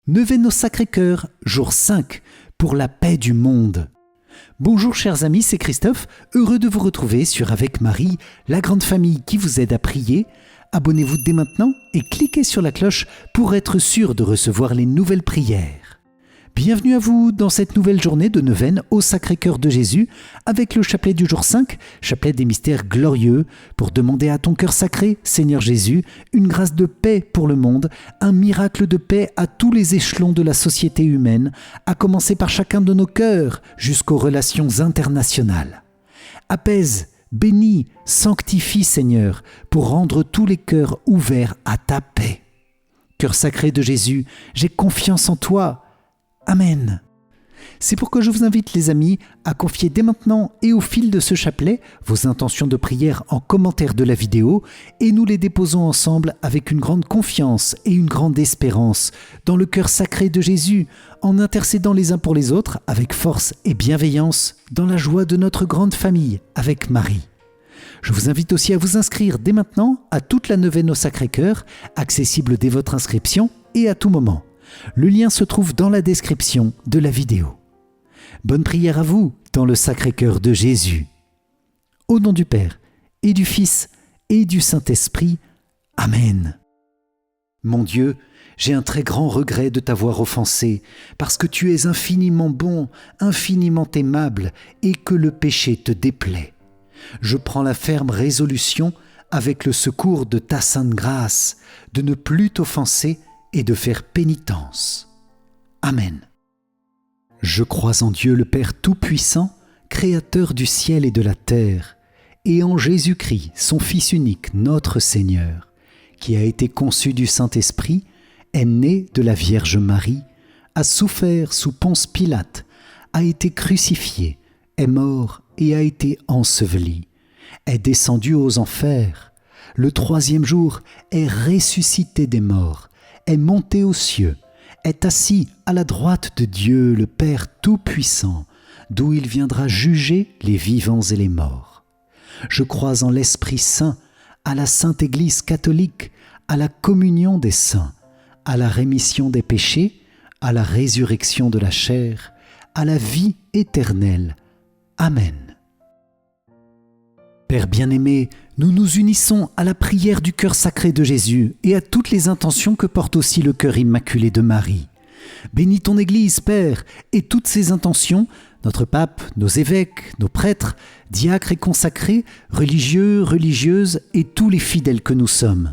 Neuvaine au Sacré-Cœur, jour 5, pour la paix du monde. Bonjour chers amis, c'est Christophe, heureux de vous retrouver sur Avec Marie, la grande famille qui vous aide à prier. Abonnez-vous dès maintenant et cliquez sur la cloche pour être sûr de recevoir les nouvelles prières. Bienvenue à vous dans cette nouvelle journée de neuvaine au Sacré-Cœur de Jésus avec le chapelet du jour 5, chapelet des mystères glorieux, pour demander à ton cœur sacré, Seigneur Jésus, une grâce de paix pour le monde, un miracle de paix à tous les échelons de la société humaine, à commencer par chacun de nos cœurs jusqu'aux relations internationales. Apaise, bénis, sanctifie Seigneur, pour rendre tous les cœurs ouverts à ta paix. Cœur sacré de Jésus, j'ai confiance en toi. Amen. C'est pourquoi je vous invite les amis à confier dès maintenant et au fil de ce chapelet vos intentions de prière en commentaire de la vidéo et nous les déposons ensemble avec une grande confiance et une grande espérance dans le cœur sacré de Jésus en intercédant les uns pour les autres avec force et bienveillance dans la joie de notre grande famille avec Marie. Je vous invite aussi à vous inscrire dès maintenant à toute la neuvaine au Sacré-Cœur, accessible dès votre inscription et à tout moment. Le lien se trouve dans la description de la vidéo. Bonne prière à vous dans le Sacré-Cœur de Jésus. Au nom du Père et du Fils et du Saint-Esprit. Amen. Mon Dieu, j'ai un très grand regret de t'avoir offensé, parce que tu es infiniment bon, infiniment aimable, et que le péché te déplaît. Je prends la ferme résolution, avec le secours de ta sainte grâce, de ne plus t'offenser et de faire pénitence. Amen. Je crois en Dieu le Père Tout-Puissant, Créateur du ciel et de la terre, et en Jésus-Christ, son Fils unique, notre Seigneur, qui a été conçu du Saint-Esprit, est né de la Vierge Marie, a souffert sous Ponce Pilate, a été crucifié, est mort et a été enseveli, est descendu aux enfers, le troisième jour est ressuscité des morts, est monté aux cieux, est assis à la droite de Dieu le Père Tout-Puissant, d'où il viendra juger les vivants et les morts. Je crois en l'Esprit Saint, à la Sainte Église catholique, à la communion des saints, à la rémission des péchés, à la résurrection de la chair, à la vie éternelle. Amen. Père bien-aimé, nous nous unissons à la prière du cœur sacré de Jésus et à toutes les intentions que porte aussi le cœur immaculé de Marie. Bénis ton Église, Père, et toutes ses intentions, notre pape, nos évêques, nos prêtres, diacres et consacrés, religieux, religieuses et tous les fidèles que nous sommes.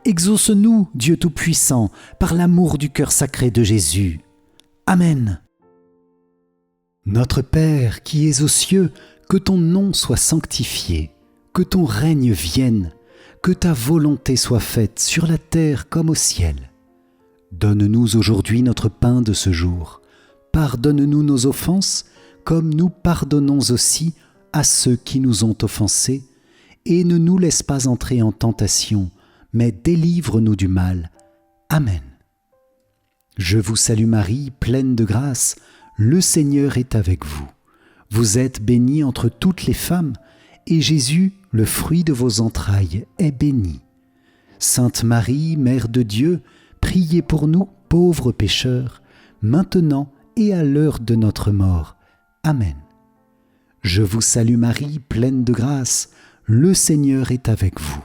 Exauce-nous, Dieu Tout-Puissant, par l'amour du cœur sacré de Jésus. Amen. Notre Père qui es aux cieux, que ton nom soit sanctifié, que ton règne vienne, que ta volonté soit faite sur la terre comme au ciel. Donne-nous aujourd'hui notre pain de ce jour. Pardonne-nous nos offenses, comme nous pardonnons aussi à ceux qui nous ont offensés, et ne nous laisse pas entrer en tentation, mais délivre-nous du mal. Amen. Je vous salue Marie, pleine de grâce, le Seigneur est avec vous. Vous êtes bénie entre toutes les femmes, et Jésus, le fruit de vos entrailles, est béni. Sainte Marie, Mère de Dieu, priez pour nous, pauvres pécheurs, maintenant et à l'heure de notre mort. Amen. Je vous salue Marie, pleine de grâce, le Seigneur est avec vous.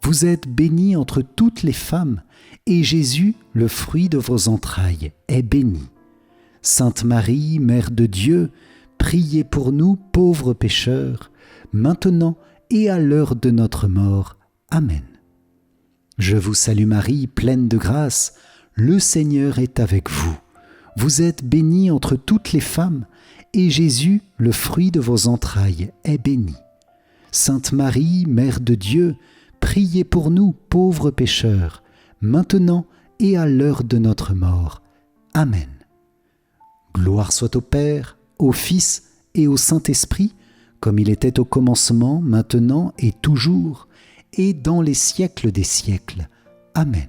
Vous êtes bénie entre toutes les femmes, et Jésus, le fruit de vos entrailles, est béni. Sainte Marie, Mère de Dieu, priez pour nous, pauvres pécheurs, maintenant et à l'heure de notre mort. Amen. Je vous salue Marie, pleine de grâce, le Seigneur est avec vous. Vous êtes bénie entre toutes les femmes, et Jésus, le fruit de vos entrailles, est béni. Sainte Marie, Mère de Dieu, priez pour nous, pauvres pécheurs, maintenant et à l'heure de notre mort. Amen. Gloire soit au Père, au Fils et au Saint-Esprit, comme il était au commencement, maintenant et toujours, et dans les siècles des siècles. Amen.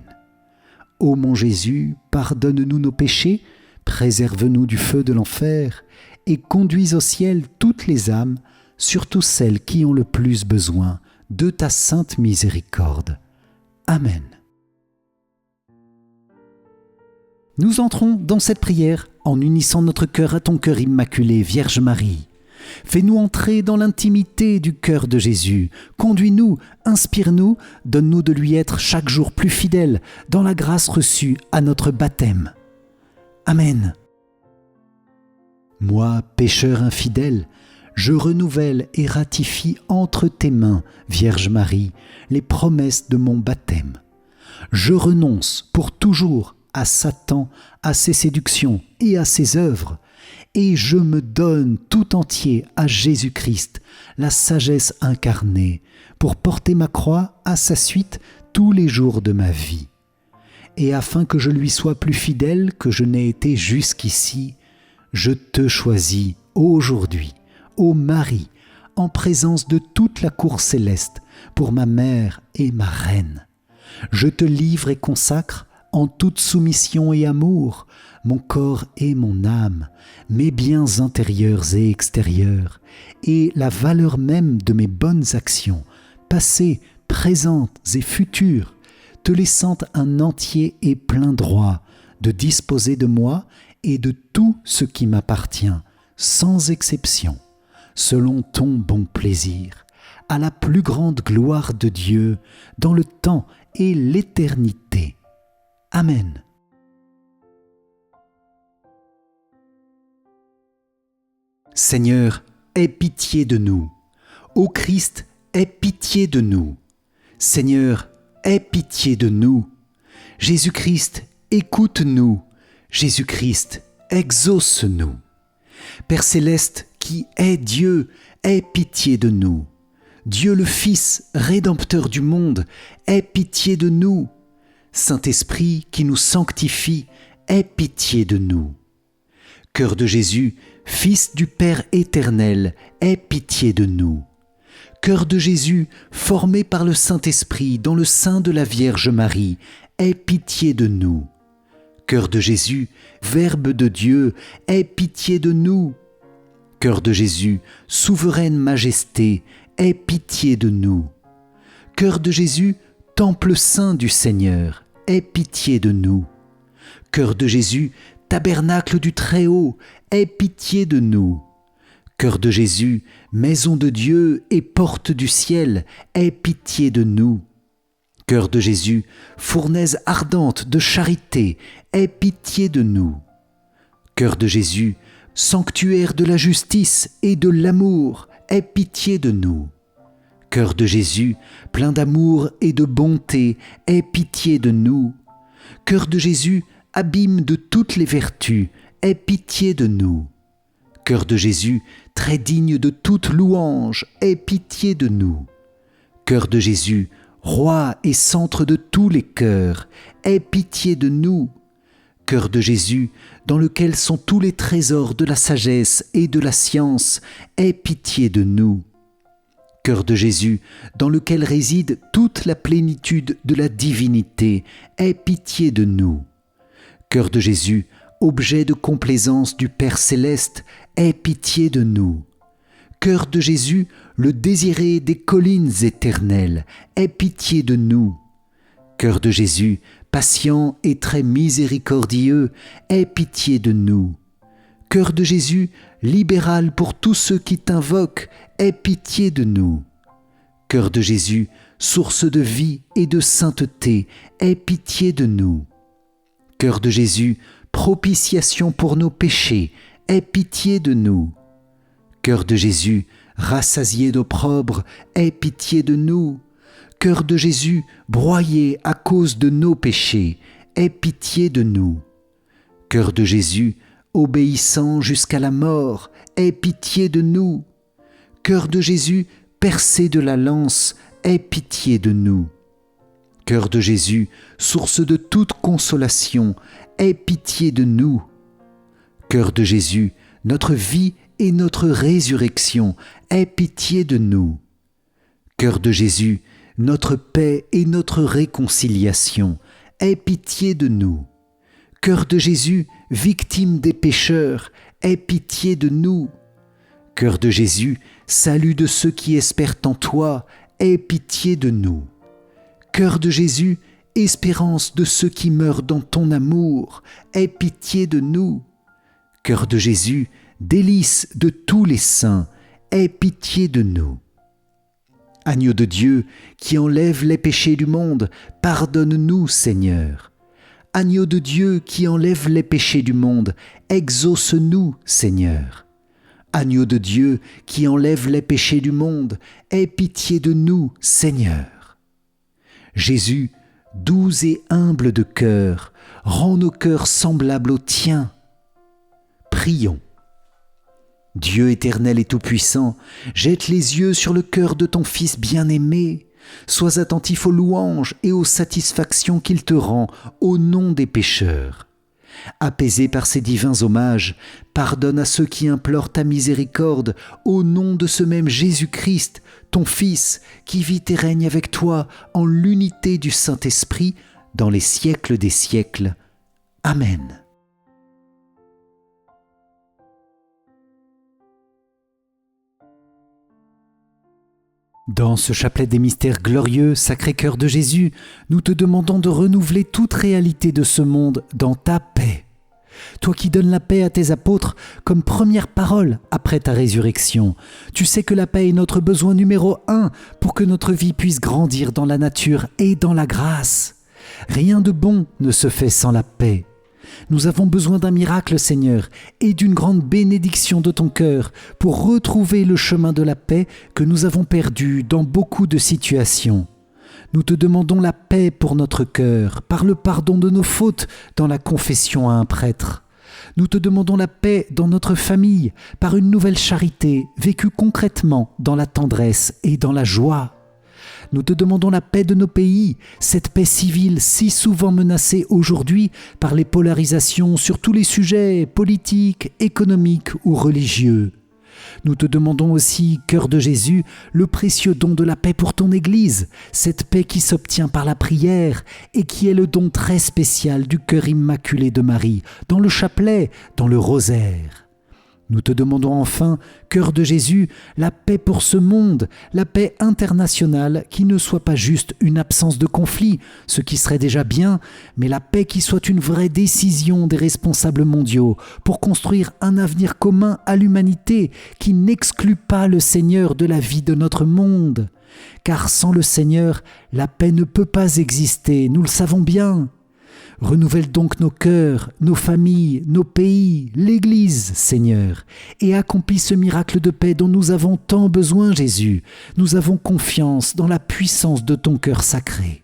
Ô mon Jésus, pardonne-nous nos péchés, préserve-nous du feu de l'enfer, et conduis au ciel toutes les âmes, surtout celles qui ont le plus besoin de ta sainte miséricorde. Amen. Nous entrons dans cette prière en unissant notre cœur à ton cœur immaculé, Vierge Marie. Fais-nous entrer dans l'intimité du cœur de Jésus. Conduis-nous, inspire-nous, donne-nous de lui être chaque jour plus fidèles dans la grâce reçue à notre baptême. Amen. Moi, pécheur infidèle, je renouvelle et ratifie entre tes mains, Vierge Marie, les promesses de mon baptême. Je renonce pour toujours à Satan, à ses séductions et à ses œuvres, et je me donne tout entier à Jésus-Christ, la sagesse incarnée, pour porter ma croix à sa suite tous les jours de ma vie. Et afin que je lui sois plus fidèle que je n'ai été jusqu'ici, je te choisis aujourd'hui, ô Marie, en présence de toute la cour céleste, pour ma mère et ma reine. Je te livre et consacre, en toute soumission et amour, mon corps et mon âme, mes biens intérieurs et extérieurs, et la valeur même de mes bonnes actions, passées, présentes et futures, te laissant un entier et plein droit de disposer de moi et de tout ce qui m'appartient, sans exception, selon ton bon plaisir, à la plus grande gloire de Dieu, dans le temps et l'éternité. Amen. Seigneur, aie pitié de nous. Ô Christ, aie pitié de nous. Seigneur, aie pitié de nous. Jésus-Christ, écoute-nous. Jésus-Christ, exauce-nous. Père céleste, qui est Dieu, aie pitié de nous. Dieu le Fils, Rédempteur du monde, aie pitié de nous. Saint-Esprit, qui nous sanctifie, aie pitié de nous. Cœur de Jésus, Fils du Père éternel, aie pitié de nous. Cœur de Jésus, formé par le Saint-Esprit dans le sein de la Vierge Marie, aie pitié de nous. Cœur de Jésus, Verbe de Dieu, aie pitié de nous. Cœur de Jésus, souveraine majesté, aie pitié de nous. Cœur de Jésus, Temple saint du Seigneur, aie pitié de nous. Cœur de Jésus, Tabernacle du Très-Haut, aie pitié de nous. Cœur de Jésus, Maison de Dieu et porte du ciel, aie pitié de nous. Cœur de Jésus, Fournaise ardente de charité, aie pitié de nous. Cœur de Jésus, Sanctuaire de la justice et de l'amour, aie pitié de nous. Cœur de Jésus, plein d'amour et de bonté, aie pitié de nous. Cœur de Jésus, abîme de toutes les vertus, aie pitié de nous. Cœur de Jésus, très digne de toute louange, aie pitié de nous. Cœur de Jésus, roi et centre de tous les cœurs, aie pitié de nous. Cœur de Jésus, dans lequel sont tous les trésors de la sagesse et de la science, aie pitié de nous. Cœur de Jésus, dans lequel réside toute la plénitude de la divinité, aie pitié de nous. Cœur de Jésus, objet de complaisance du Père céleste, aie pitié de nous. Cœur de Jésus, le désiré des collines éternelles, aie pitié de nous. Cœur de Jésus, patient et très miséricordieux, aie pitié de nous. Cœur de Jésus, libéral pour tous ceux qui t'invoquent, aie pitié de nous. Cœur de Jésus, source de vie et de sainteté, aie pitié de nous. Cœur de Jésus, propitiation pour nos péchés, aie pitié de nous. Cœur de Jésus, rassasié d'opprobre, aie pitié de nous. Cœur de Jésus, broyé à cause de nos péchés, aie pitié de nous. Cœur de Jésus, obéissant jusqu'à la mort, aie pitié de nous. Cœur de Jésus, percé de la lance, aie pitié de nous. Cœur de Jésus, source de toute consolation, aie pitié de nous. Cœur de Jésus, notre vie et notre résurrection, aie pitié de nous. Cœur de Jésus, notre paix et notre réconciliation, aie pitié de nous. Cœur de Jésus, victime des pécheurs, aie pitié de nous. Cœur de Jésus, salut de ceux qui espèrent en toi, aie pitié de nous. Cœur de Jésus, Espérance de ceux qui meurent dans ton amour, aie pitié de nous. Cœur de Jésus, délice de tous les saints, aie pitié de nous. Agneau de Dieu, qui enlève les péchés du monde, pardonne-nous, Seigneur. Agneau de Dieu, qui enlève les péchés du monde, exauce-nous, Seigneur. Agneau de Dieu, qui enlève les péchés du monde, aie pitié de nous, Seigneur. Jésus, doux et humble de cœur, rends nos cœurs semblables aux tiens. Prions. Dieu éternel et tout-puissant, jette les yeux sur le cœur de ton Fils bien-aimé. Sois attentif aux louanges et aux satisfactions qu'il te rend au nom des pécheurs. Apaisé par ces divins hommages, pardonne à ceux qui implorent ta miséricorde au nom de ce même Jésus-Christ, ton Fils, qui vit et règne avec toi en l'unité du Saint-Esprit dans les siècles des siècles. Amen. Dans ce chapelet des mystères glorieux, Sacré-Cœur de Jésus, nous te demandons de renouveler toute réalité de ce monde dans ta paix. Toi qui donnes la paix à tes apôtres comme première parole après ta résurrection, tu sais que la paix est notre besoin numéro 1 pour que notre vie puisse grandir dans la nature et dans la grâce. Rien de bon ne se fait sans la paix. Nous avons besoin d'un miracle, Seigneur, et d'une grande bénédiction de ton cœur pour retrouver le chemin de la paix que nous avons perdu dans beaucoup de situations. Nous te demandons la paix pour notre cœur, par le pardon de nos fautes dans la confession à un prêtre. Nous te demandons la paix dans notre famille, par une nouvelle charité vécue concrètement dans la tendresse et dans la joie. Nous te demandons la paix de nos pays, cette paix civile si souvent menacée aujourd'hui par les polarisations sur tous les sujets politiques, économiques ou religieux. Nous te demandons aussi, Cœur de Jésus, le précieux don de la paix pour ton Église, cette paix qui s'obtient par la prière et qui est le don très spécial du cœur immaculé de Marie, dans le chapelet, dans le rosaire. Nous te demandons enfin, Cœur de Jésus, la paix pour ce monde, la paix internationale qui ne soit pas juste une absence de conflit, ce qui serait déjà bien, mais la paix qui soit une vraie décision des responsables mondiaux pour construire un avenir commun à l'humanité qui n'exclut pas le Seigneur de la vie de notre monde. Car sans le Seigneur, la paix ne peut pas exister, nous le savons bien. Renouvelle donc nos cœurs, nos familles, nos pays, l'Église, Seigneur, et accomplis ce miracle de paix dont nous avons tant besoin, Jésus. Nous avons confiance dans la puissance de ton cœur sacré.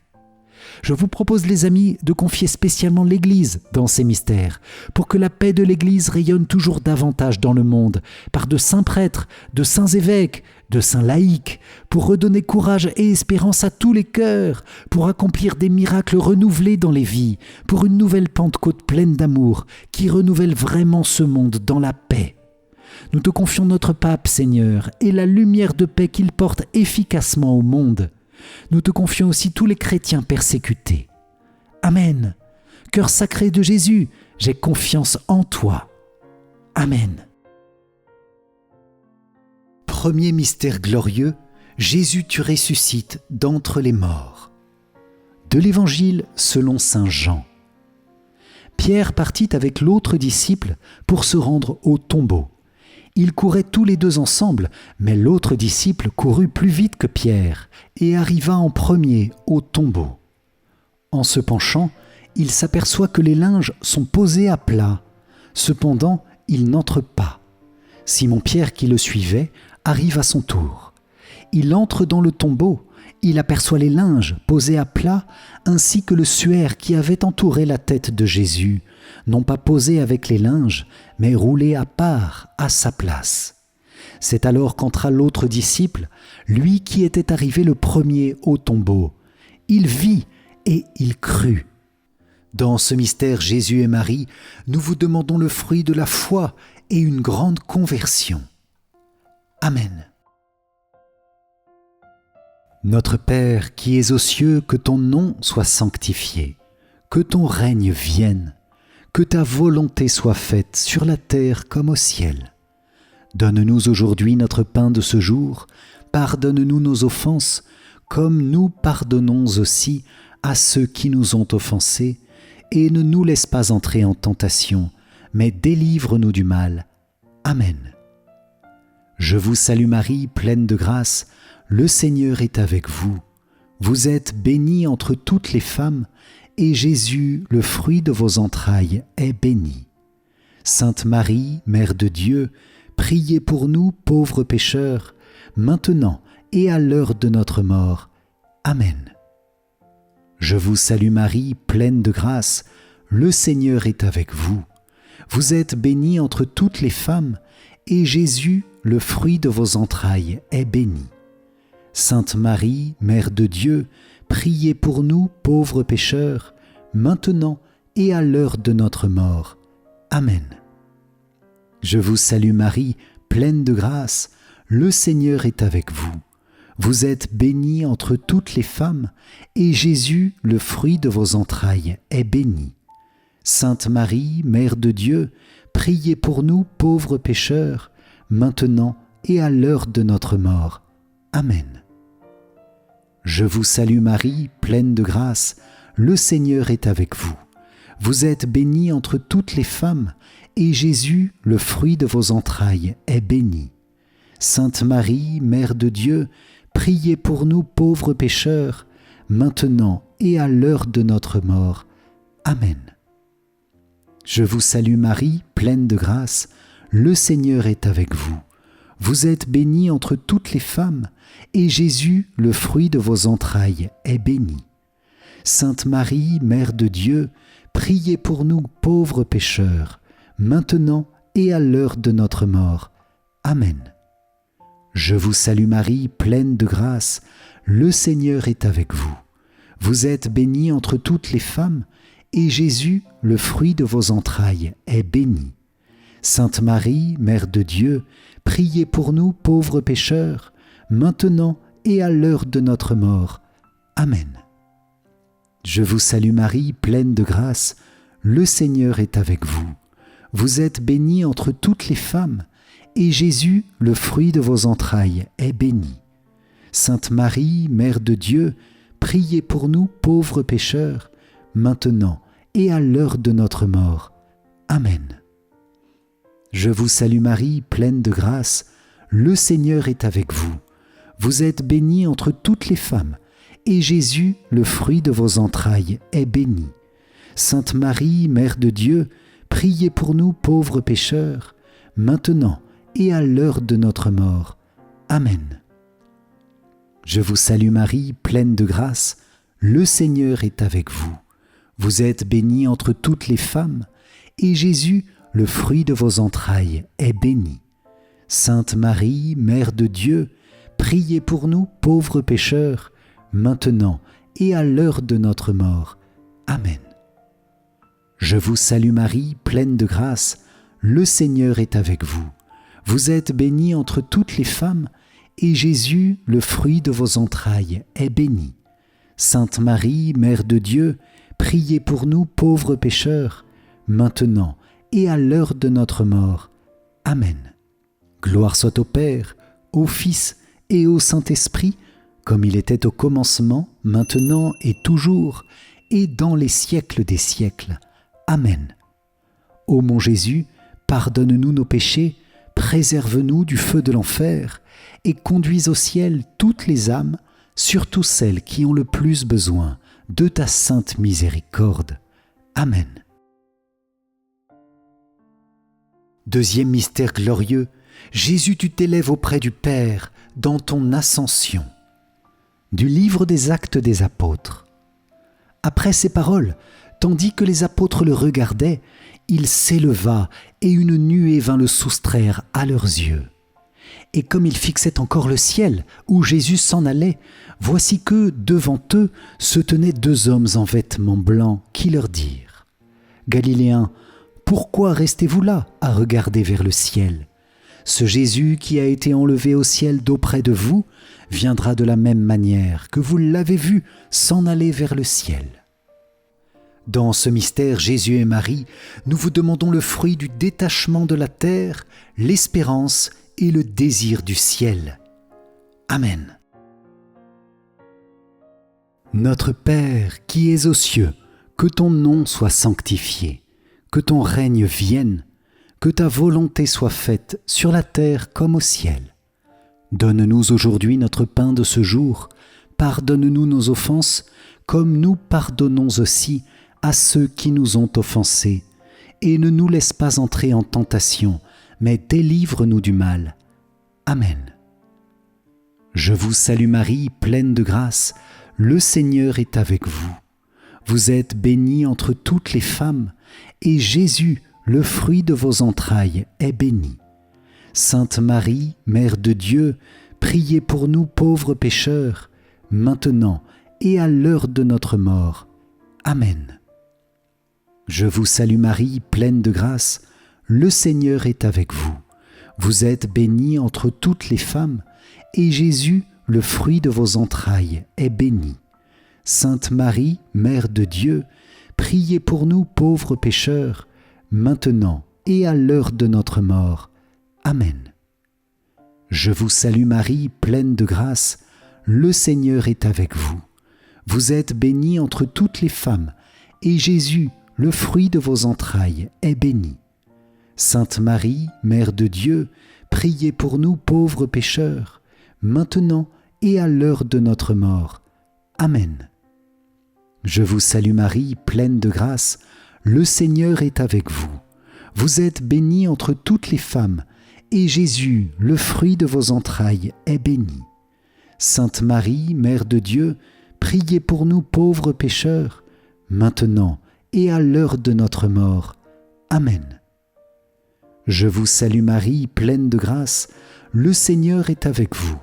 Je vous propose, les amis, de confier spécialement l'Église dans ces mystères, pour que la paix de l'Église rayonne toujours davantage dans le monde, par de saints prêtres, de saints évêques, de saints laïcs, pour redonner courage et espérance à tous les cœurs, pour accomplir des miracles renouvelés dans les vies, pour une nouvelle Pentecôte pleine d'amour, qui renouvelle vraiment ce monde dans la paix. Nous te confions notre pape, Seigneur, et la lumière de paix qu'il porte efficacement au monde. Nous te confions aussi tous les chrétiens persécutés. Amen. Cœur sacré de Jésus, j'ai confiance en toi. Amen. Premier mystère glorieux, Jésus tu ressuscites d'entre les morts. De l'Évangile selon saint Jean. Pierre partit avec l'autre disciple pour se rendre au tombeau. Ils couraient tous les deux ensemble, mais l'autre disciple courut plus vite que Pierre et arriva en premier au tombeau. En se penchant, il s'aperçoit que les linges sont posés à plat. Cependant, il n'entre pas. Simon-Pierre, qui le suivait, arrive à son tour. Il entre dans le tombeau. Il aperçoit les linges posés à plat, ainsi que le suaire qui avait entouré la tête de Jésus, non pas posé avec les linges, mais roulé à part, à sa place. C'est alors qu'entra l'autre disciple, lui qui était arrivé le premier au tombeau. Il vit et il crut. Dans ce mystère Jésus et Marie, nous vous demandons le fruit de la foi et une grande conversion. Amen. Notre Père qui es aux cieux, que ton nom soit sanctifié, que ton règne vienne, que ta volonté soit faite sur la terre comme au ciel. Donne-nous aujourd'hui notre pain de ce jour, pardonne-nous nos offenses, comme nous pardonnons aussi à ceux qui nous ont offensés, et ne nous laisse pas entrer en tentation, mais délivre-nous du mal. Amen. Je vous salue Marie, pleine de grâce, le Seigneur est avec vous. Vous êtes bénie entre toutes les femmes, et Jésus, le fruit de vos entrailles, est béni. Sainte Marie, Mère de Dieu, priez pour nous pauvres pécheurs, maintenant et à l'heure de notre mort. Amen. Je vous salue Marie, pleine de grâce, le Seigneur est avec vous. Vous êtes bénie entre toutes les femmes, et Jésus, le fruit de vos entrailles, est béni. Sainte Marie, Mère de Dieu, priez pour nous pauvres pécheurs, maintenant et à l'heure de notre mort. Amen. Je vous salue Marie, pleine de grâce, le Seigneur est avec vous. Vous êtes bénie entre toutes les femmes, et Jésus, le fruit de vos entrailles, est béni. Sainte Marie, Mère de Dieu, priez pour nous pauvres pécheurs, maintenant et à l'heure de notre mort. Amen. Je vous salue Marie, pleine de grâce, le Seigneur est avec vous. Vous êtes bénie entre toutes les femmes, et Jésus, le fruit de vos entrailles, est béni. Sainte Marie, Mère de Dieu, priez pour nous pauvres pécheurs, maintenant et à l'heure de notre mort. Amen. Je vous salue Marie, pleine de grâce, le Seigneur est avec vous. Vous êtes bénie entre toutes les femmes, et Jésus, le fruit de vos entrailles, est béni. Sainte Marie, Mère de Dieu, priez pour nous pauvres pécheurs, maintenant et à l'heure de notre mort. Amen. Je vous salue Marie, pleine de grâce, le Seigneur est avec vous. Vous êtes bénie entre toutes les femmes, et Jésus, le fruit de vos entrailles, est béni. Sainte Marie, Mère de Dieu, priez pour nous pauvres pécheurs, maintenant et à l'heure de notre mort. Amen. Je vous salue Marie, pleine de grâce, le Seigneur est avec vous. Vous êtes bénie entre toutes les femmes, et Jésus, le fruit de vos entrailles, est béni. Sainte Marie, Mère de Dieu, priez pour nous pauvres pécheurs, maintenant et à l'heure de notre mort. Amen. Je vous salue Marie, pleine de grâce, le Seigneur est avec vous. Vous êtes bénie entre toutes les femmes, et Jésus, le fruit de vos entrailles, est béni. Sainte Marie, Mère de Dieu, priez pour nous pauvres pécheurs, maintenant et à l'heure de notre mort. Amen. Je vous salue Marie, pleine de grâce, le Seigneur est avec vous. Vous êtes bénie entre toutes les femmes, et Jésus, le fruit de vos entrailles, est béni. Sainte Marie, Mère de Dieu, priez pour nous pauvres pécheurs, maintenant et à l'heure de notre mort. Amen. Je vous salue Marie, pleine de grâce, le Seigneur est avec vous. Vous êtes bénie entre toutes les femmes, et Jésus, le fruit de vos entrailles, est béni. Sainte Marie, Mère de Dieu, priez pour nous pauvres pécheurs, maintenant et à l'heure de notre mort. Amen. Gloire soit au Père, au Fils et au Saint-Esprit, comme il était au commencement, maintenant et toujours, et dans les siècles des siècles. Amen. Ô mon Jésus, pardonne-nous nos péchés, préserve-nous du feu de l'enfer, et conduis au ciel toutes les âmes, surtout celles qui ont le plus besoin de ta sainte miséricorde. Amen. Deuxième mystère glorieux, Jésus, tu t'élèves auprès du Père dans ton ascension. Du livre des Actes des Apôtres. Après ces paroles, tandis que les apôtres le regardaient, il s'éleva et une nuée vint le soustraire à leurs yeux. Et comme ils fixaient encore le ciel où Jésus s'en allait, voici que, devant eux, se tenaient deux hommes en vêtements blancs qui leur dirent : « Galiléens, pourquoi restez-vous là à regarder vers le ciel ? Ce Jésus qui a été enlevé au ciel d'auprès de vous viendra de la même manière que vous l'avez vu s'en aller vers le ciel. » Dans ce mystère, Jésus et Marie, nous vous demandons le fruit du détachement de la terre, l'espérance et le désir du ciel. Amen. Notre Père qui es aux cieux, que ton nom soit sanctifié, que ton règne vienne, que ta volonté soit faite sur la terre comme au ciel. Donne-nous aujourd'hui notre pain de ce jour, pardonne-nous nos offenses, comme nous pardonnons aussi à ceux qui nous ont offensés, et ne nous laisse pas entrer en tentation, mais délivre-nous du mal. Amen. Je vous salue Marie, pleine de grâce, le Seigneur est avec vous. Vous êtes bénie entre toutes les femmes, et Jésus, le fruit de vos entrailles, est béni. Sainte Marie, Mère de Dieu, priez pour nous pauvres pécheurs, maintenant et à l'heure de notre mort. Amen. Je vous salue Marie, pleine de grâce, le Seigneur est avec vous. Vous êtes bénie entre toutes les femmes, et Jésus, le fruit de vos entrailles, est béni. Sainte Marie, Mère de Dieu, priez pour nous pauvres pécheurs, maintenant et à l'heure de notre mort. Amen. Je vous salue Marie, pleine de grâce, le Seigneur est avec vous. Vous êtes bénie entre toutes les femmes, et Jésus, le fruit de vos entrailles, est béni. Sainte Marie, Mère de Dieu, priez pour nous pauvres pécheurs, maintenant et à l'heure de notre mort. Amen. Je vous salue Marie, pleine de grâce, le Seigneur est avec vous. Vous êtes bénie entre toutes les femmes, et Jésus, le fruit de vos entrailles, est béni. Sainte Marie, Mère de Dieu, priez pour nous pauvres pécheurs, maintenant et à l'heure de notre mort. Amen. Je vous salue Marie, pleine de grâce, le Seigneur est avec vous.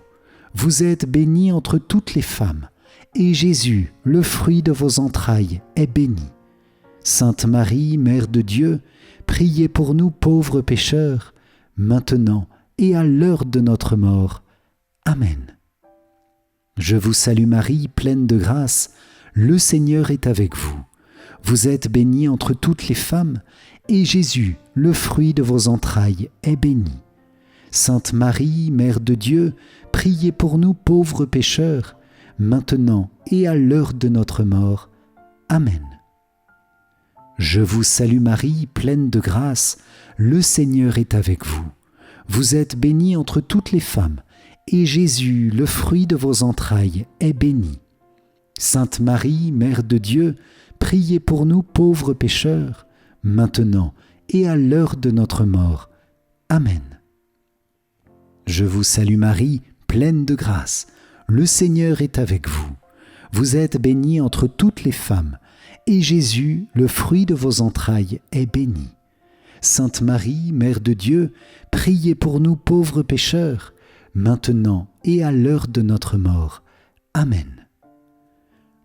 Vous êtes bénie entre toutes les femmes, et Jésus, le fruit de vos entrailles, est béni. Sainte Marie, Mère de Dieu, priez pour nous pauvres pécheurs, maintenant et à l'heure de notre mort. Amen. Je vous salue Marie, pleine de grâce, le Seigneur est avec vous. Vous êtes bénie entre toutes les femmes, et Jésus, le fruit de vos entrailles, est béni. Sainte Marie, Mère de Dieu, priez pour nous pauvres pécheurs, maintenant et à l'heure de notre mort. Amen. Je vous salue Marie, pleine de grâce, le Seigneur est avec vous. Vous êtes bénie entre toutes les femmes, et Jésus, le fruit de vos entrailles, est béni. Sainte Marie, Mère de Dieu, priez pour nous pauvres pécheurs, maintenant et à l'heure de notre mort. Amen. Je vous salue Marie, pleine de grâce, le Seigneur est avec vous. Vous êtes bénie entre toutes les femmes, et Jésus, le fruit de vos entrailles, est béni. Sainte Marie, Mère de Dieu, priez pour nous pauvres pécheurs, maintenant et à l'heure de notre mort. Amen.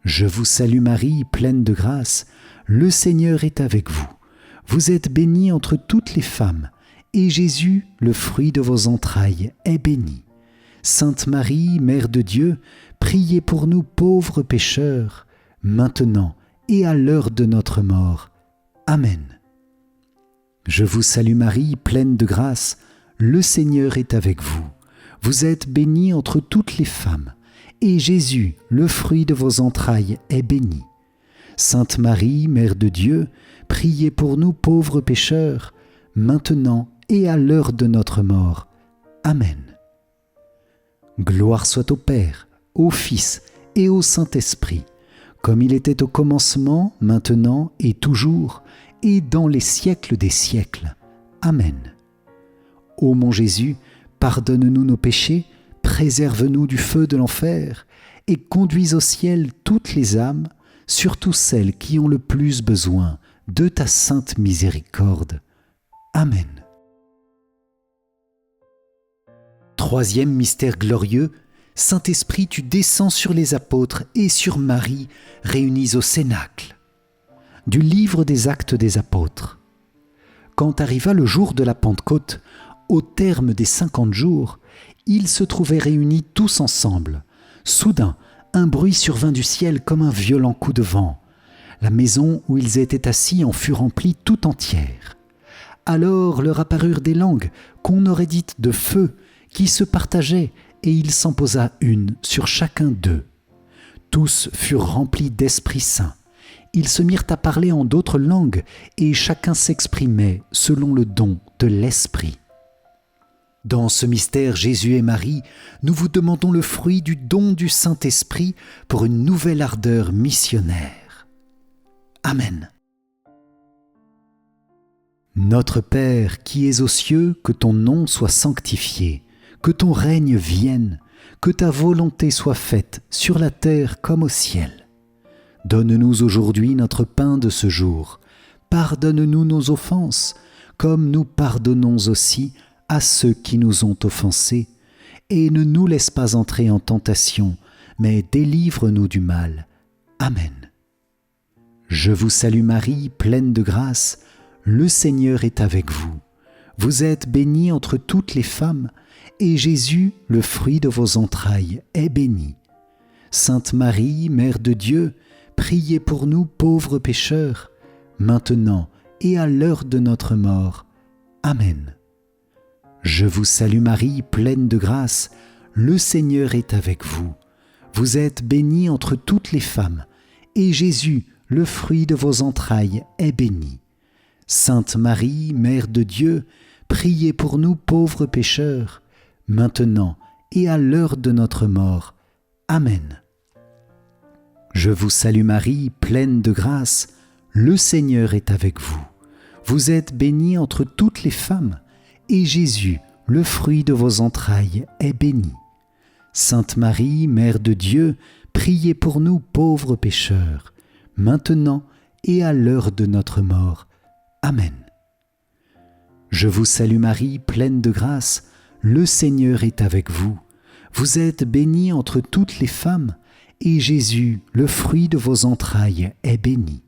Je vous salue Marie, pleine de grâce, le Seigneur est avec vous. Vous êtes bénie entre toutes les femmes, et Jésus, le fruit de vos entrailles, est béni. Sainte Marie, Mère de Dieu, priez pour nous pauvres pécheurs, maintenant et à l'heure de notre mort. Amen. Je vous salue Marie, pleine de grâce, le Seigneur est avec vous. Vous êtes bénie entre toutes les femmes, et Jésus, le fruit de vos entrailles, est béni. Sainte Marie, Mère de Dieu, priez pour nous pauvres pécheurs, maintenant et à l'heure de notre mort. Amen. Gloire soit au Père, au Fils et au Saint-Esprit, comme il était au commencement, maintenant et toujours, et dans les siècles des siècles. Amen. Ô mon Jésus, pardonne-nous nos péchés, préserve-nous du feu de l'enfer, et conduis au ciel toutes les âmes, surtout celles qui ont le plus besoin de ta sainte miséricorde. Amen. Troisième mystère glorieux, Saint-Esprit, tu descends sur les apôtres et sur Marie, réunis au Cénacle. Du livre des Actes des Apôtres. Quand arriva le jour de la Pentecôte, au terme des 50 jours, ils se trouvaient réunis tous ensemble. Soudain, un bruit survint du ciel comme un violent coup de vent. La maison où ils étaient assis en fut remplie tout entière. Alors leur apparurent des langues qu'on aurait dites de feu, qui se partageaient, et il s'en posa une sur chacun d'eux. Tous furent remplis d'Esprit Saint. Ils se mirent à parler en d'autres langues et chacun s'exprimait selon le don de l'Esprit. Dans ce mystère Jésus et Marie, nous vous demandons le fruit du don du Saint-Esprit pour une nouvelle ardeur missionnaire. Amen. Notre Père qui es aux cieux, que ton nom soit sanctifié, que ton règne vienne, que ta volonté soit faite sur la terre comme au ciel. Donne-nous aujourd'hui notre pain de ce jour. Pardonne-nous nos offenses, comme nous pardonnons aussi à ceux qui nous ont offensés. Et ne nous laisse pas entrer en tentation, mais délivre-nous du mal. Amen. Je vous salue Marie, pleine de grâce, le Seigneur est avec vous. Vous êtes bénie entre toutes les femmes, et Jésus, le fruit de vos entrailles, est béni. Sainte Marie, Mère de Dieu, priez pour nous pauvres pécheurs, maintenant et à l'heure de notre mort. Amen. Je vous salue Marie, pleine de grâce, le Seigneur est avec vous. Vous êtes bénie entre toutes les femmes, et Jésus, le fruit de vos entrailles, est béni. Sainte Marie, Mère de Dieu, priez pour nous pauvres pécheurs, maintenant et à l'heure de notre mort. Amen. Je vous salue Marie, pleine de grâce, le Seigneur est avec vous. Vous êtes bénie entre toutes les femmes, et Jésus, le fruit de vos entrailles, est béni. Sainte Marie, Mère de Dieu, priez pour nous pauvres pécheurs, maintenant et à l'heure de notre mort. Amen. Je vous salue Marie, pleine de grâce, le Seigneur est avec vous. Vous êtes bénie entre toutes les femmes, et Jésus, le fruit de vos entrailles, est béni.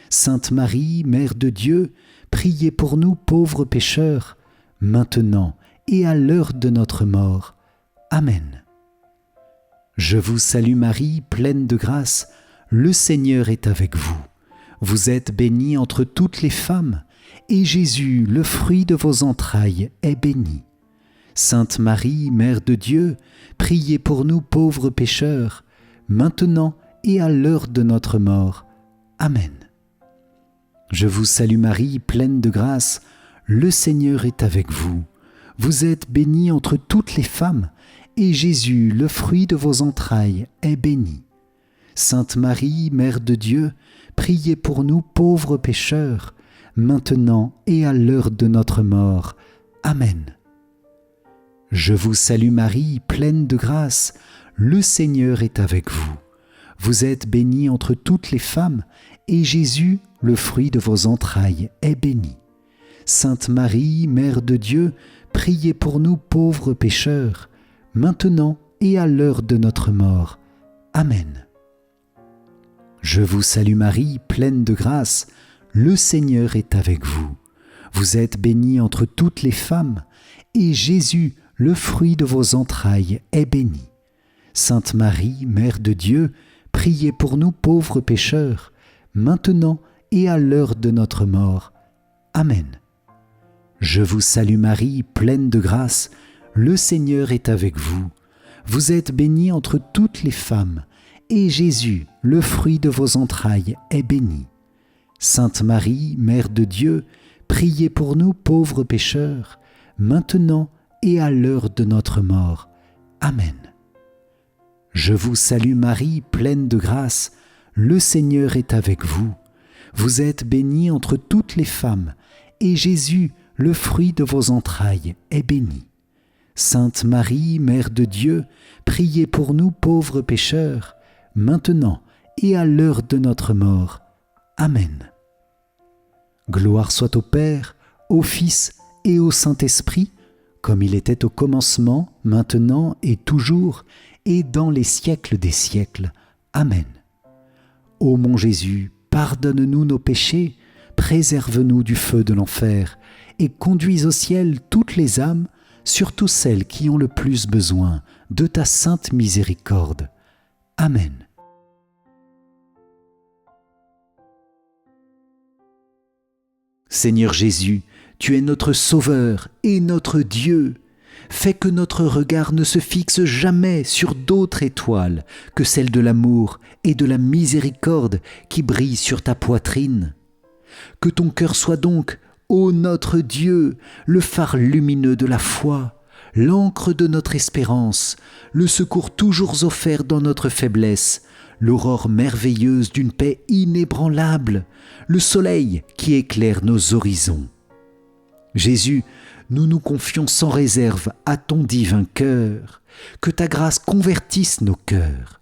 Sainte Marie, Mère de Dieu, priez pour nous pauvres pécheurs, maintenant et à l'heure de notre mort. Amen. Je vous salue Marie, pleine de grâce, le Seigneur est avec vous. Vous êtes bénie entre toutes les femmes, et Jésus, le fruit de vos entrailles, est béni. Sainte Marie, Mère de Dieu, priez pour nous pauvres pécheurs, maintenant et à l'heure de notre mort. Amen. Je vous salue Marie, pleine de grâce, le Seigneur est avec vous. Vous êtes bénie entre toutes les femmes, et Jésus, le fruit de vos entrailles, est béni. Sainte Marie, Mère de Dieu, priez pour nous pauvres pécheurs, maintenant et à l'heure de notre mort. Amen. Je vous salue Marie, pleine de grâce, le Seigneur est avec vous. Vous êtes bénie entre toutes les femmes, et Jésus, le fruit de vos entrailles, est béni. Sainte Marie, Mère de Dieu, priez pour nous pauvres pécheurs, maintenant et à l'heure de notre mort. Amen. Je vous salue Marie, pleine de grâce, le Seigneur est avec vous. Vous êtes bénie entre toutes les femmes, et Jésus, le fruit de vos entrailles, est béni. Sainte Marie, Mère de Dieu, priez pour nous pauvres pécheurs, maintenant et à l'heure de notre mort. Amen. Je vous salue Marie, pleine de grâce, le Seigneur est avec vous. Vous êtes bénie entre toutes les femmes, et Jésus, le fruit de vos entrailles, est béni. Sainte Marie, Mère de Dieu, priez pour nous pauvres pécheurs, maintenant et à l'heure de notre mort. Amen. Je vous salue Marie, pleine de grâce, le Seigneur est avec vous. Vous êtes bénie entre toutes les femmes, et Jésus, le fruit de vos entrailles, est béni. Sainte Marie, Mère de Dieu, priez pour nous pauvres pécheurs, maintenant et à l'heure de notre mort. Amen. Gloire soit au Père, au Fils et au Saint-Esprit, comme il était au commencement, maintenant et toujours, et dans les siècles des siècles. Amen. Ô mon Jésus, pardonne-nous nos péchés, préserve-nous du feu de l'enfer, et conduis au ciel toutes les âmes, surtout celles qui ont le plus besoin de ta sainte miséricorde. Amen. Seigneur Jésus, tu es notre Sauveur et notre Dieu. Fais que notre regard ne se fixe jamais sur d'autres étoiles que celles de l'amour et de la miséricorde qui brillent sur ta poitrine. Que ton cœur soit donc, ô notre Dieu, le phare lumineux de la foi, l'encre de notre espérance, le secours toujours offert dans notre faiblesse, l'aurore merveilleuse d'une paix inébranlable, le soleil qui éclaire nos horizons. Jésus, nous nous confions sans réserve à ton divin cœur, que ta grâce convertisse nos cœurs.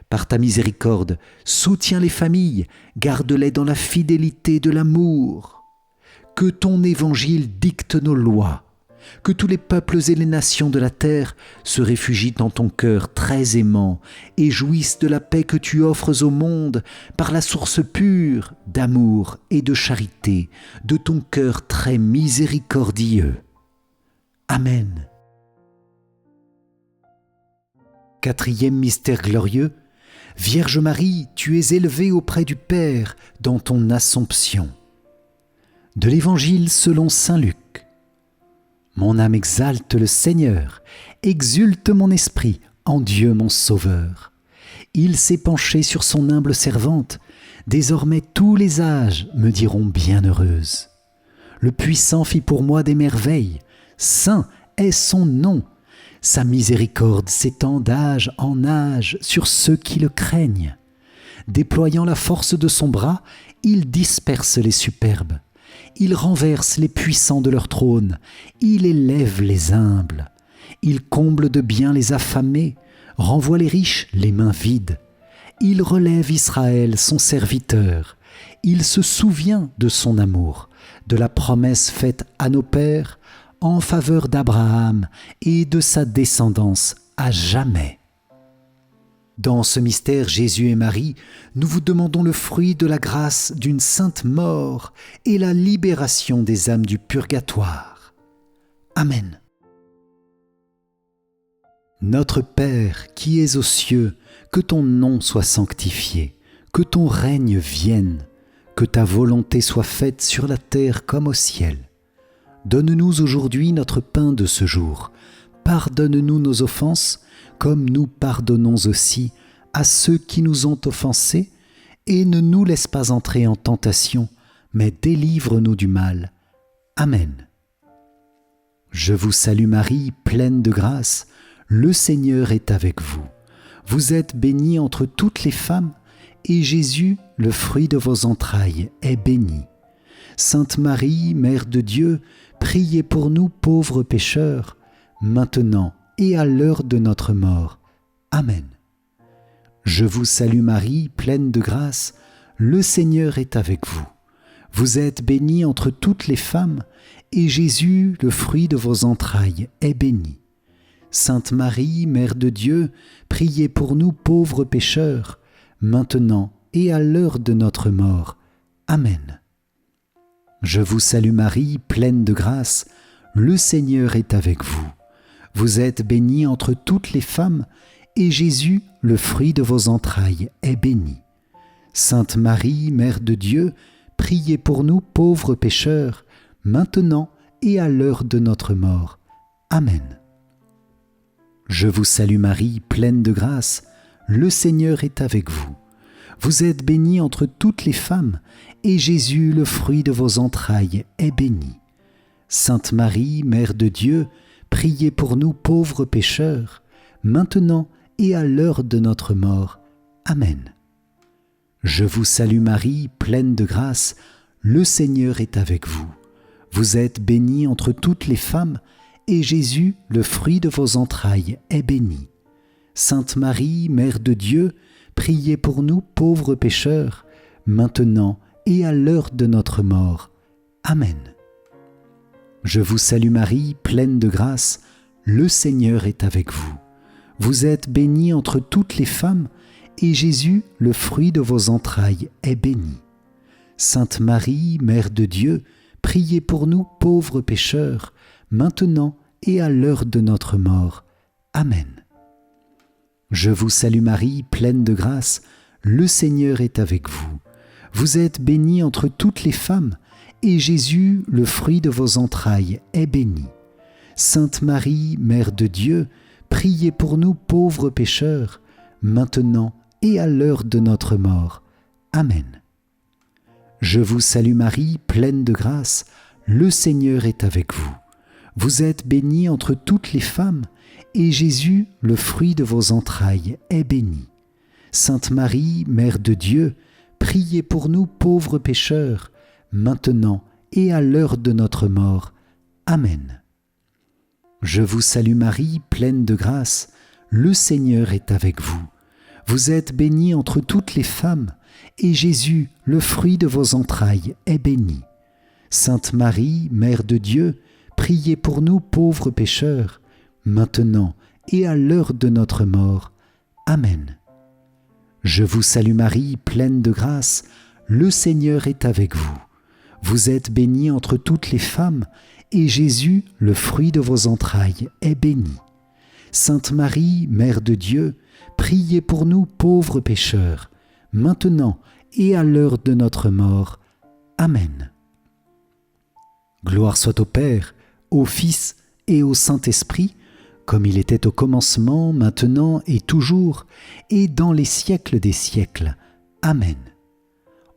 Par ta miséricorde, soutiens les familles, garde-les dans la fidélité de l'amour. Que ton évangile dicte nos lois, que tous les peuples et les nations de la terre se réfugient dans ton cœur très aimant et jouissent de la paix que tu offres au monde par la source pure d'amour et de charité de ton cœur très miséricordieux. Amen. Quatrième mystère glorieux, Vierge Marie, tu es élevée auprès du Père dans ton Assomption. De l'Évangile selon saint Luc. Mon âme exalte le Seigneur, exulte mon esprit en Dieu mon Sauveur. Il s'est penché sur son humble servante, désormais tous les âges me diront bienheureuse. Le Puissant fit pour moi des merveilles, saint est son nom. Sa miséricorde s'étend d'âge en âge sur ceux qui le craignent. Déployant la force de son bras, il disperse les superbes. Il renverse les puissants de leur trône, il élève les humbles. Il comble de bien les affamés, renvoie les riches les mains vides. Il relève Israël, son serviteur. Il se souvient de son amour, de la promesse faite à nos pères, en faveur d'Abraham et de sa descendance à jamais. Dans ce mystère, Jésus et Marie, nous vous demandons le fruit de la grâce d'une sainte mort et la libération des âmes du purgatoire. Amen. Notre Père qui es aux cieux, que ton nom soit sanctifié, que ton règne vienne, que ta volonté soit faite sur la terre comme au ciel. Donne-nous aujourd'hui notre pain de ce jour. Pardonne-nous nos offenses, comme nous pardonnons aussi à ceux qui nous ont offensés, et ne nous laisse pas entrer en tentation, mais délivre-nous du mal. Amen. Je vous salue Marie, pleine de grâce, le Seigneur est avec vous. Vous êtes bénie entre toutes les femmes, et Jésus, le fruit de vos entrailles, est béni. Sainte Marie, Mère de Dieu, priez pour nous pauvres pécheurs, maintenant et à l'heure de notre mort. Amen. Je vous salue Marie, pleine de grâce, le Seigneur est avec vous. Vous êtes bénie entre toutes les femmes, et Jésus, le fruit de vos entrailles, est béni. Sainte Marie, Mère de Dieu, priez pour nous pauvres pécheurs, maintenant et à l'heure de notre mort. Amen. Je vous salue Marie, pleine de grâce, le Seigneur est avec vous. Vous êtes bénie entre toutes les femmes, et Jésus, le fruit de vos entrailles, est béni. Sainte Marie, Mère de Dieu, priez pour nous pauvres pécheurs, maintenant et à l'heure de notre mort. Amen. Je vous salue Marie, pleine de grâce, le Seigneur est avec vous. Vous êtes bénie entre toutes les femmes, et Jésus, le fruit de vos entrailles, est béni. Sainte Marie, Mère de Dieu, priez pour nous pauvres pécheurs, maintenant et à l'heure de notre mort. Amen. Je vous salue Marie, pleine de grâce, le Seigneur est avec vous. Vous êtes bénie entre toutes les femmes, et Jésus, le fruit de vos entrailles, est béni. Sainte Marie, Mère de Dieu, priez pour nous pauvres pécheurs, maintenant et à l'heure de notre mort. Amen. Je vous salue Marie, pleine de grâce, le Seigneur est avec vous. Vous êtes bénie entre toutes les femmes, et Jésus, le fruit de vos entrailles, est béni. Sainte Marie, Mère de Dieu, priez pour nous pauvres pécheurs, maintenant et à l'heure de notre mort. Amen. Je vous salue Marie, pleine de grâce, le Seigneur est avec vous. Vous êtes bénie entre toutes les femmes, et Jésus, le fruit de vos entrailles, est béni. Sainte Marie, Mère de Dieu, priez pour nous pauvres pécheurs, maintenant et à l'heure de notre mort. Amen. Je vous salue Marie, pleine de grâce, le Seigneur est avec vous. Vous êtes bénie entre toutes les femmes, et Jésus, le fruit de vos entrailles, est béni. Sainte Marie, Mère de Dieu, priez pour nous pauvres pécheurs, maintenant et à l'heure de notre mort. Amen. Je vous salue Marie, pleine de grâce, le Seigneur est avec vous. Vous êtes bénie entre toutes les femmes, et Jésus, le fruit de vos entrailles, est béni. Sainte Marie, Mère de Dieu, priez pour nous pauvres pécheurs, maintenant et à l'heure de notre mort. Amen. Je vous salue Marie, pleine de grâce, le Seigneur est avec vous. Vous êtes bénie entre toutes les femmes, et Jésus, le fruit de vos entrailles, est béni. Sainte Marie, Mère de Dieu, priez pour nous pauvres pécheurs, maintenant et à l'heure de notre mort. Amen. Gloire soit au Père, au Fils et au Saint-Esprit, comme il était au commencement, maintenant et toujours, et dans les siècles des siècles. Amen.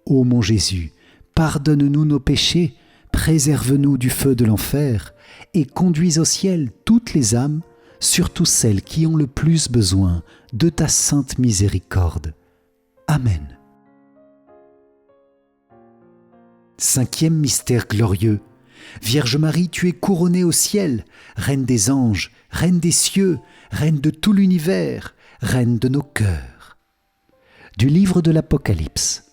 Ô mon Jésus, pardonne-nous nos péchés, préserve-nous du feu de l'enfer, et conduis au ciel toutes les âmes, surtout celles qui ont le plus besoin de ta sainte miséricorde. Amen. Cinquième mystère glorieux. Vierge Marie, tu es couronnée au ciel, Reine des anges, Reine des cieux, Reine de tout l'univers, Reine de nos cœurs. Du livre de l'Apocalypse.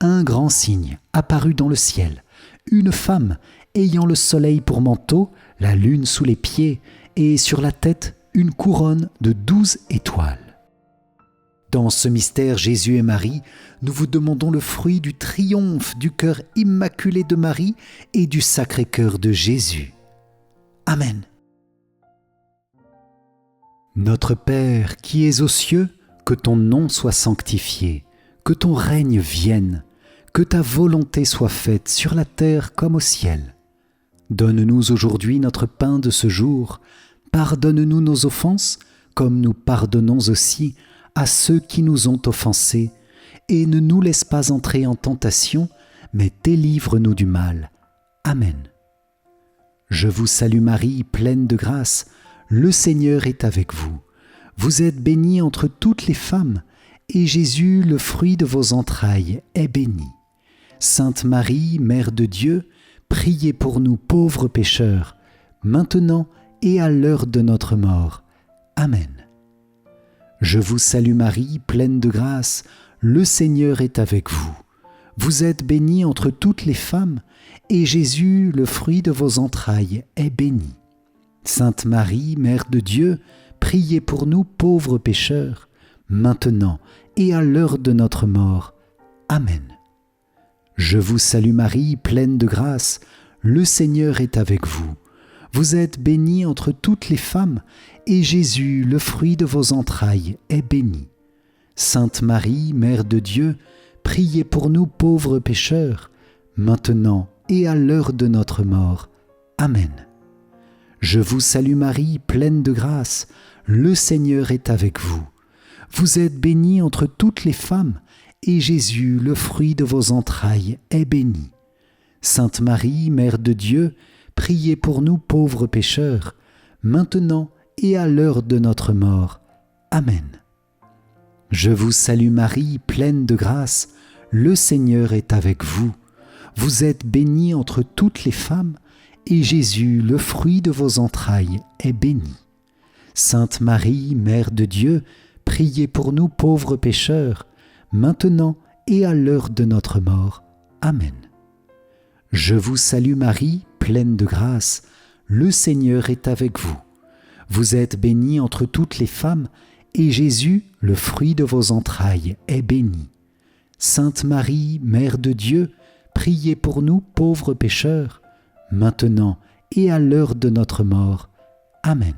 Un grand signe apparut dans le ciel, une femme ayant le soleil pour manteau, la lune sous les pieds, et sur la tête une couronne de 12 étoiles. Dans ce mystère, Jésus et Marie, nous vous demandons le fruit du triomphe du cœur immaculé de Marie et du Sacré-Cœur de Jésus. Amen. Notre Père qui es aux cieux, que ton nom soit sanctifié, que ton règne vienne, que ta volonté soit faite sur la terre comme au ciel. Donne-nous aujourd'hui notre pain de ce jour. Pardonne-nous nos offenses, comme nous pardonnons aussi à ceux qui nous ont offensés, et ne nous laisse pas entrer en tentation, mais délivre-nous du mal. Amen. Je vous salue Marie, pleine de grâce, le Seigneur est avec vous. Vous êtes bénie entre toutes les femmes, et Jésus, le fruit de vos entrailles, est béni. Sainte Marie, Mère de Dieu, priez pour nous pauvres pécheurs, maintenant et à l'heure de notre mort. Amen. Je vous salue Marie, pleine de grâce, le Seigneur est avec vous. Vous êtes bénie entre toutes les femmes, et Jésus, le fruit de vos entrailles, est béni. Sainte Marie, Mère de Dieu, priez pour nous pauvres pécheurs, maintenant et à l'heure de notre mort. Amen. Je vous salue Marie, pleine de grâce, le Seigneur est avec vous. Vous êtes bénie entre toutes les femmes, et Jésus, le fruit de vos entrailles, est béni. Sainte Marie, Mère de Dieu, priez pour nous pauvres pécheurs, maintenant et à l'heure de notre mort. Amen. Je vous salue Marie, pleine de grâce, le Seigneur est avec vous. Vous êtes bénie entre toutes les femmes, et Jésus, le fruit de vos entrailles, est béni. Sainte Marie, Mère de Dieu, priez pour nous pauvres pécheurs, maintenant et à l'heure de notre mort. Amen. Je vous salue Marie, pleine de grâce, le Seigneur est avec vous. Vous êtes bénie entre toutes les femmes, et Jésus, le fruit de vos entrailles, est béni. Sainte Marie, Mère de Dieu, priez pour nous pauvres pécheurs, maintenant et à l'heure de notre mort. Amen. Je vous salue Marie, pleine de grâce, le Seigneur est avec vous. Vous êtes bénie entre toutes les femmes, et Jésus, le fruit de vos entrailles, est béni. Sainte Marie, Mère de Dieu, priez pour nous pauvres pécheurs, maintenant et à l'heure de notre mort. Amen.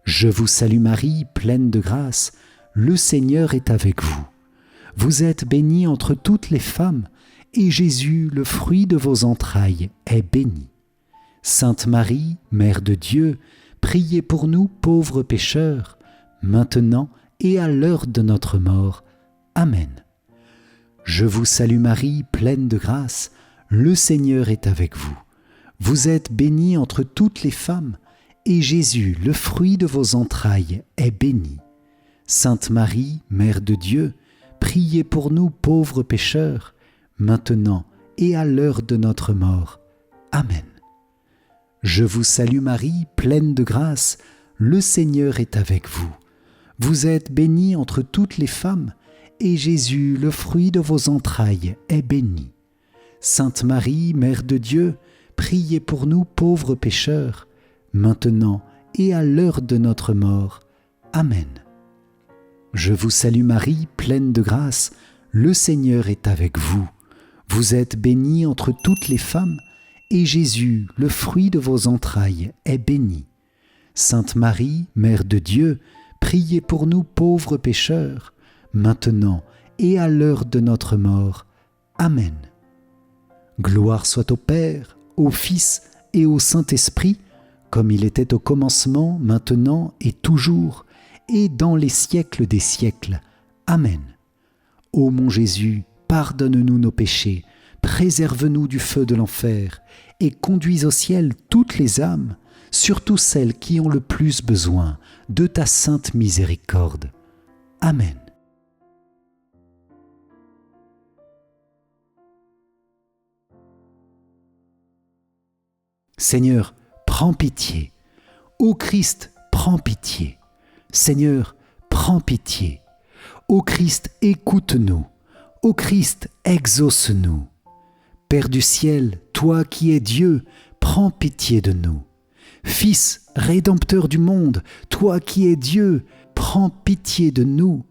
Je vous salue Marie, pleine de grâce, le Seigneur est avec vous. Vous êtes bénie entre toutes les femmes, et Jésus, le fruit de vos entrailles, est béni. Sainte Marie, Mère de Dieu, priez pour nous pauvres pécheurs, maintenant et à l'heure de notre mort. Amen. Je vous salue Marie, pleine de grâce, le Seigneur est avec vous. Vous êtes bénie entre toutes les femmes, et Jésus, le fruit de vos entrailles, est béni. Sainte Marie, Mère de Dieu, priez pour nous pauvres pécheurs, maintenant et à l'heure de notre mort. Amen. Je vous salue Marie, pleine de grâce, le Seigneur est avec vous. Vous êtes bénie entre toutes les femmes, et Jésus, le fruit de vos entrailles, est béni. Sainte Marie, Mère de Dieu, priez pour nous pauvres pécheurs, maintenant et à l'heure de notre mort. Amen. Je vous salue Marie, pleine de grâce, le Seigneur est avec vous. Vous êtes bénie entre toutes les femmes, et Jésus, le fruit de vos entrailles, est béni. Sainte Marie, Mère de Dieu, priez pour nous pauvres pécheurs, maintenant et à l'heure de notre mort. Amen. Gloire soit au Père, au Fils et au Saint-Esprit, comme il était au commencement, maintenant et toujours, et dans les siècles des siècles. Amen. Ô mon Jésus, pardonne-nous nos péchés, préserve-nous du feu de l'enfer, et conduis au ciel toutes les âmes, surtout celles qui ont le plus besoin de ta sainte miséricorde. Amen. Seigneur, prends pitié. Ô Christ, prends pitié. Seigneur, prends pitié. Ô Christ, écoute-nous. Ô Christ, exauce-nous. Père du ciel, toi qui es Dieu, prends pitié de nous. Fils, Rédempteur du monde, toi qui es Dieu, prends pitié de nous.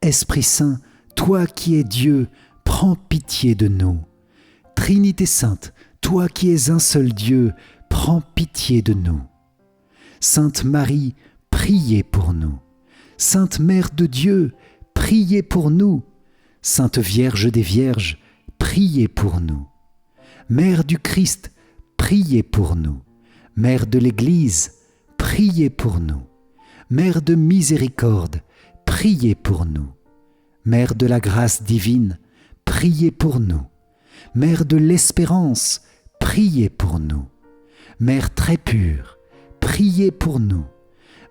Esprit Saint, toi qui es Dieu, prends pitié de nous. Trinité Sainte, toi qui es un seul Dieu, prends pitié de nous. Sainte Marie, priez pour nous. Sainte Mère de Dieu, priez pour nous. Sainte Vierge des Vierges, priez pour nous. Mère du Christ, priez pour nous. Mère de l'Église, priez pour nous. Mère de miséricorde, priez pour nous. Mère de la grâce divine, priez pour nous. Mère de l'espérance, priez pour nous. Mère très pure, priez pour nous.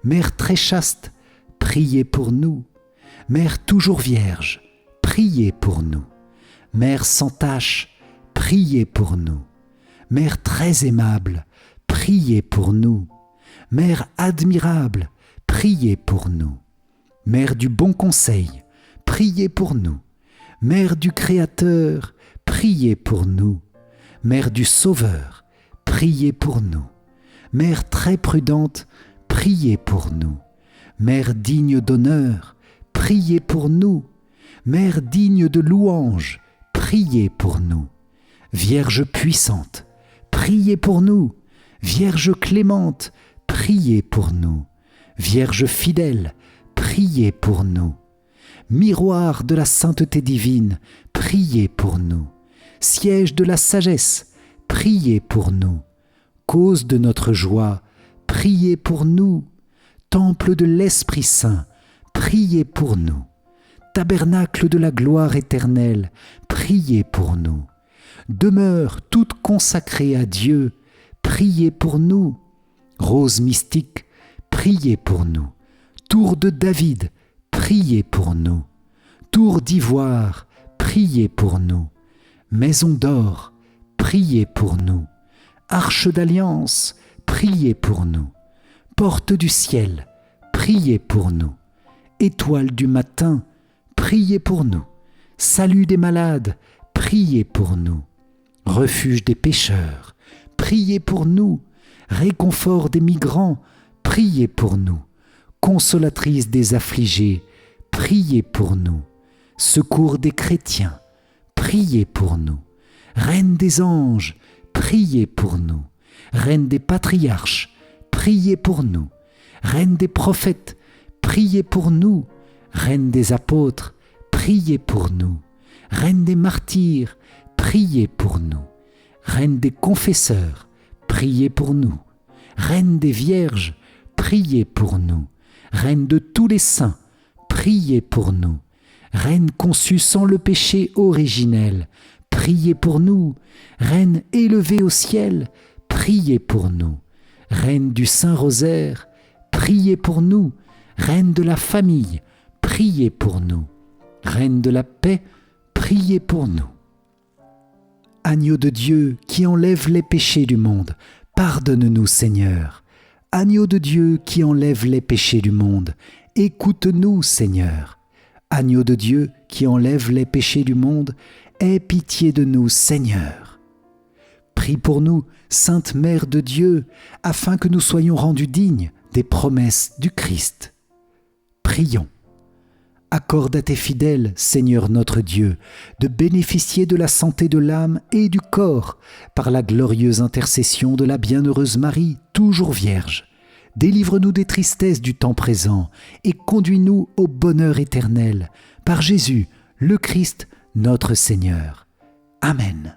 Mère très chaste, priez pour nous. Mère toujours vierge, priez pour nous. Mère sans tache, priez pour nous. Mère très aimable, priez pour nous. Mère admirable, priez pour nous. Mère du bon conseil, priez pour nous. Mère du Créateur, priez pour nous. Mère du Sauveur, priez pour nous. Mère très prudente, priez pour nous. Mère digne d'honneur, priez pour nous. Mère digne de louange, priez pour nous. Vierge puissante, priez pour nous. Vierge clémente, priez pour nous. Vierge fidèle, priez pour nous. Miroir de la sainteté divine, priez pour nous. Siège de la sagesse, priez pour nous. Cause de notre joie, priez pour nous. Temple de l'Esprit Saint, priez pour nous. Tabernacle de la gloire éternelle, priez pour nous. Demeure toute consacrée à Dieu, priez pour nous. Rose mystique, priez pour nous. Tour de David, priez pour nous. Tour d'ivoire, priez pour nous. Maison d'or, priez pour nous. Arche d'alliance, priez pour nous. Porte du ciel, priez pour nous. Étoile du matin, priez pour nous. Salut des malades, priez pour nous. Refuge des pécheurs, priez pour nous. Réconfort des migrants, priez pour nous. Consolatrice des affligés, priez pour nous. Secours des chrétiens, priez pour nous. Reine des anges, priez pour nous. Reine des patriarches, priez pour nous. Reine des prophètes, priez pour nous. Reine des apôtres, priez pour nous. Reine des martyrs, priez pour nous. Reine des confesseurs, priez pour nous. Reine des Vierges, priez pour nous. Reine de tous les saints, priez pour nous. Reine conçue sans le péché originel, priez pour nous. Reine élevée au ciel, priez pour nous. Reine du Saint-Rosaire, priez pour nous. Reine de la famille, priez pour nous. Reine de la paix, priez pour nous. Agneau de Dieu qui enlève les péchés du monde, pardonne-nous Seigneur. Agneau de Dieu qui enlève les péchés du monde, écoute-nous Seigneur. Agneau de Dieu qui enlève les péchés du monde, aie pitié de nous Seigneur. Prie pour nous, Sainte Mère de Dieu, afin que nous soyons rendus dignes des promesses du Christ. Prions. Accorde à tes fidèles, Seigneur notre Dieu, de bénéficier de la santé de l'âme et du corps par la glorieuse intercession de la bienheureuse Marie, toujours Vierge. Délivre-nous des tristesses du temps présent et conduis-nous au bonheur éternel, par Jésus, le Christ, notre Seigneur. Amen.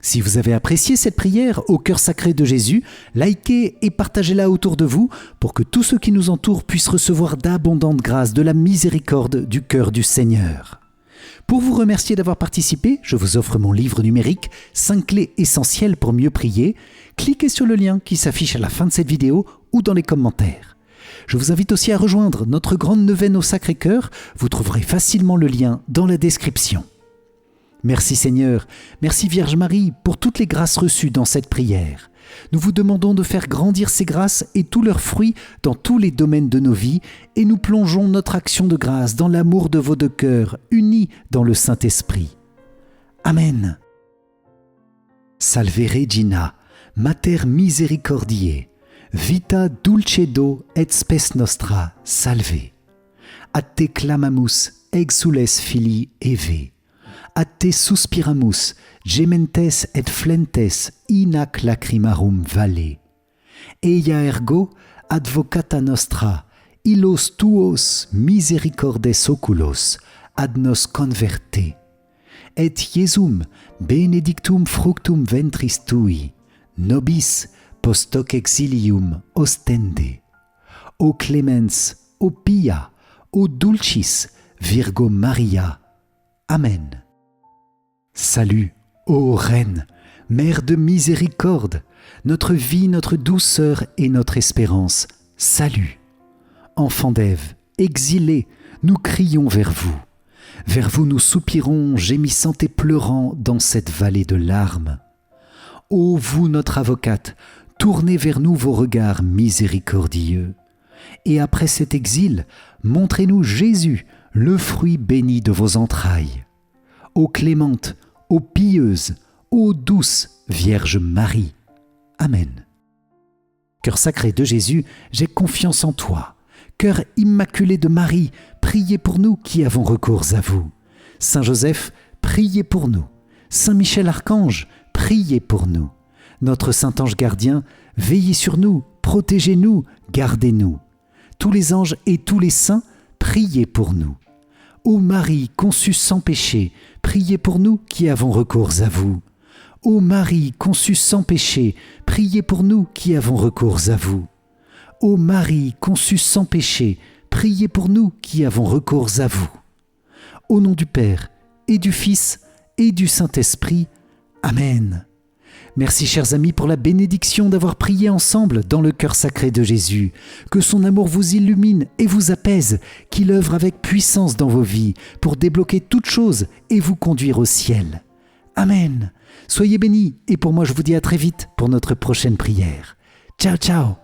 Si vous avez apprécié cette prière au cœur sacré de Jésus, likez et partagez-la autour de vous pour que tous ceux qui nous entourent puissent recevoir d'abondantes grâces de la miséricorde du cœur du Seigneur. Pour vous remercier d'avoir participé, je vous offre mon livre numérique « 5 clés essentielles pour mieux prier ». Cliquez sur le lien qui s'affiche à la fin de cette vidéo ou dans les commentaires. Je vous invite aussi à rejoindre notre grande neuvaine au Sacré-Cœur. Vous trouverez facilement le lien dans la description. Merci Seigneur, merci Vierge Marie pour toutes les grâces reçues dans cette prière. Nous vous demandons de faire grandir ces grâces et tous leurs fruits dans tous les domaines de nos vies et nous plongeons notre action de grâce dans l'amour de vos deux cœurs, unis dans le Saint-Esprit. Amen. Salve Regina, Mater Misericordiae, vita dulcedo et spes nostra, salve. A te clamamus, exules filii Eve. A te suspiramus, gementes et flentes in ac lacrimarum valle. Eia ergo, advocata nostra, illos tuos misericordes oculos, ad nos converte. Et Iesum benedictum fructum ventris tui, nobis post hoc exilium ostende. O clemens, o pia, o dulcis, Virgo Maria. Amen. Salut, ô Reine, Mère de miséricorde, notre vie, notre douceur et notre espérance, salut. Enfants d'Ève, exilés, nous crions vers vous. Vers vous nous soupirons, gémissant et pleurant dans cette vallée de larmes. Ô vous, notre avocate, tournez vers nous vos regards miséricordieux. Et après cet exil, montrez-nous Jésus, le fruit béni de vos entrailles. Ô clémente, ô pieuse, ô douce Vierge Marie. Amen. Cœur sacré de Jésus, j'ai confiance en toi. Cœur immaculé de Marie, priez pour nous qui avons recours à vous. Saint Joseph, priez pour nous. Saint Michel Archange, priez pour nous. Notre Saint Ange gardien, veillez sur nous, protégez-nous, gardez-nous. Tous les anges et tous les saints, priez pour nous. Ô Marie conçue sans péché, priez pour nous qui avons recours à vous. Ô Marie conçue sans péché, priez pour nous qui avons recours à vous. Ô Marie conçue sans péché, priez pour nous qui avons recours à vous. Au nom du Père, et du Fils, et du Saint-Esprit. Amen. Merci chers amis pour la bénédiction d'avoir prié ensemble dans le cœur sacré de Jésus. Que son amour vous illumine et vous apaise, qu'il œuvre avec puissance dans vos vies pour débloquer toutes choses et vous conduire au ciel. Amen. Soyez bénis et pour moi je vous dis à très vite pour notre prochaine prière. Ciao ciao.